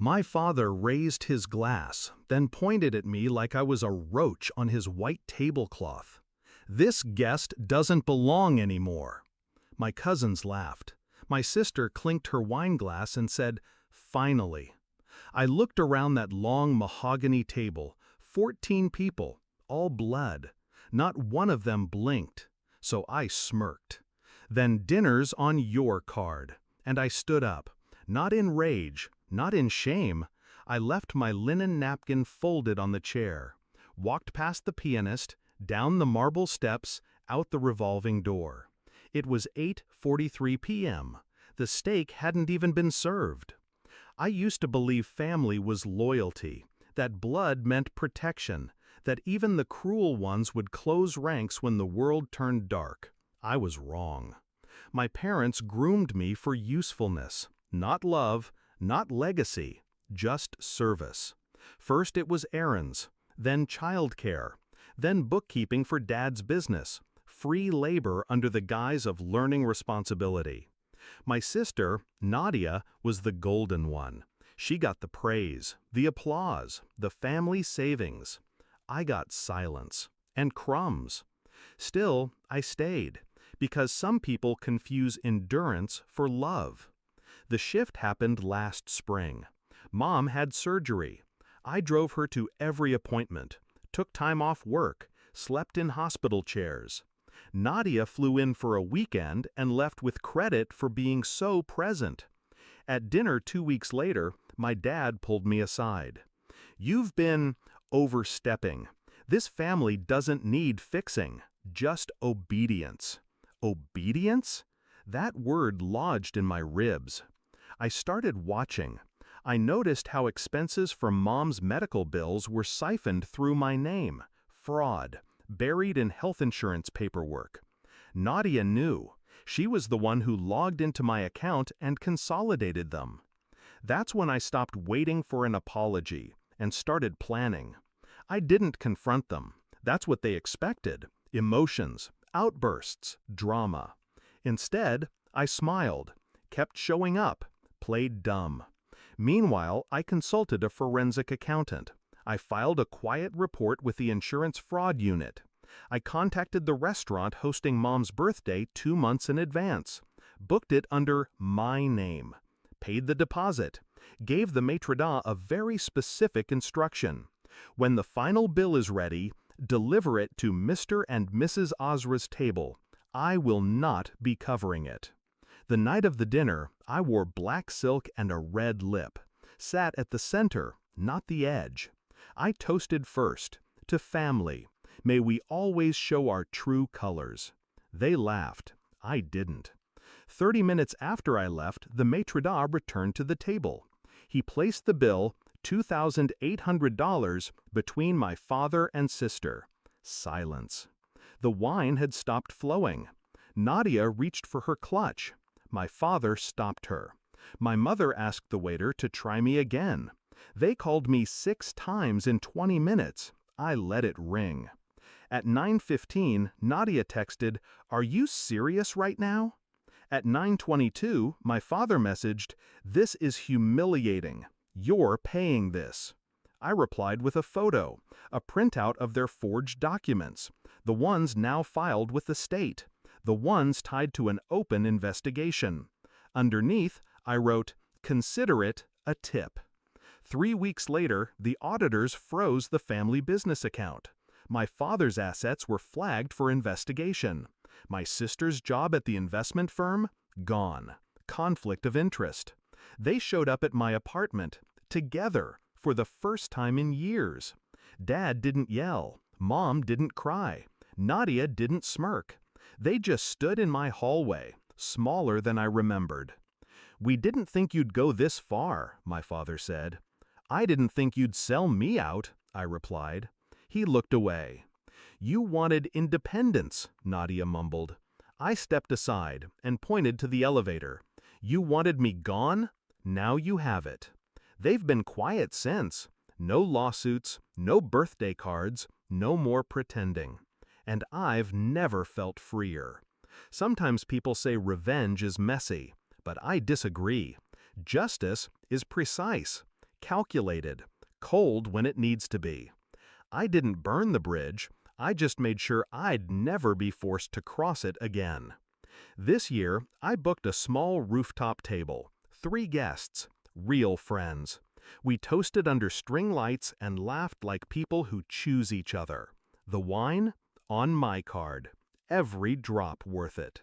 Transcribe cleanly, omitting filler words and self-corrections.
My father raised his glass, then pointed at me like I was a roach on his white tablecloth. "This guest doesn't belong anymore." My cousins laughed. My sister clinked her wine glass and said, "Finally." I looked around that long mahogany table, 14 people, all blood. Not one of them blinked, so I smirked. "Then dinner's on your card." And I stood up, not in rage, not in shame. I left my linen napkin folded on the chair, walked past the pianist, down the marble steps, out the revolving door. It was 8:43 p.m. The steak hadn't even been served. I used to believe family was loyalty, that blood meant protection, that even the cruel ones would close ranks when the world turned dark. I was wrong. My parents groomed me for usefulness, not love, not legacy, just service. First it was errands, then childcare, then bookkeeping for Dad's business, free labor under the guise of learning responsibility. My sister, Nadia, was the golden one. She got the praise, the applause, the family savings. I got silence and crumbs. Still, I stayed, because some people confuse endurance for love. The shift happened last spring. Mom had surgery. I drove her to every appointment, took time off work, slept in hospital chairs. Nadia flew in for a weekend and left with credit for being so present. At dinner 2 weeks later, my dad pulled me aside. "You've been overstepping. This family doesn't need fixing, just obedience." Obedience? That word lodged in my ribs. I started watching. I noticed how expenses from Mom's medical bills were siphoned through my name. Fraud, buried in health insurance paperwork. Nadia knew. She was the one who logged into my account and consolidated them. That's when I stopped waiting for an apology and started planning. I didn't confront them. That's what they expected. Emotions, outbursts, drama. Instead, I smiled, kept showing up, played dumb. Meanwhile, I consulted a forensic accountant. I filed a quiet report with the insurance fraud unit. I contacted the restaurant hosting Mom's birthday 2 months in advance, booked it under my name, paid the deposit, gave the maitre d' a very specific instruction. When the final bill is ready, deliver it to Mr. and Mrs. Ozra's table. I will not be covering it. The night of the dinner, I wore black silk and a red lip, sat at the center, not the edge. I toasted first, to family. May we always show our true colors. They laughed. I didn't. 30 minutes after I left, the maitre d' returned to the table. He placed the bill, $2,800, between my father and sister. Silence. The wine had stopped flowing. Nadia reached for her clutch. My father stopped her. My mother asked the waiter to try me again. They called me 6 times in 20 minutes. I let it ring. At 9:15, Nadia texted, "Are you serious right now?" At 9:22, my father messaged, "This is humiliating. You're paying this." I replied with a photo, a printout of their forged documents, the ones now filed with the state, the ones tied to an open investigation. Underneath, I wrote, "Consider it a tip." 3 weeks later, the auditors froze the family business account. My father's assets were flagged for investigation. My sister's job at the investment firm? Gone. Conflict of interest. They showed up at my apartment, together, for the first time in years. Dad didn't yell. Mom didn't cry. Nadia didn't smirk. They just stood in my hallway, smaller than I remembered. "We didn't think you'd go this far," my father said. "I didn't think you'd sell me out," I replied. He looked away. "You wanted independence," Nadia mumbled. I stepped aside and pointed to the elevator. "You wanted me gone? Now you have it." They've been quiet since. No lawsuits, no birthday cards, no more pretending. And I've never felt freer. Sometimes people say revenge is messy, but I disagree. Justice is precise. calculated, cold when it needs to be. I didn't burn the bridge, I just made sure I'd never be forced to cross it again. This year, I booked a small rooftop table, 3 guests, real friends. We toasted under string lights and laughed like people who choose each other. The wine? On my card. Every drop worth it.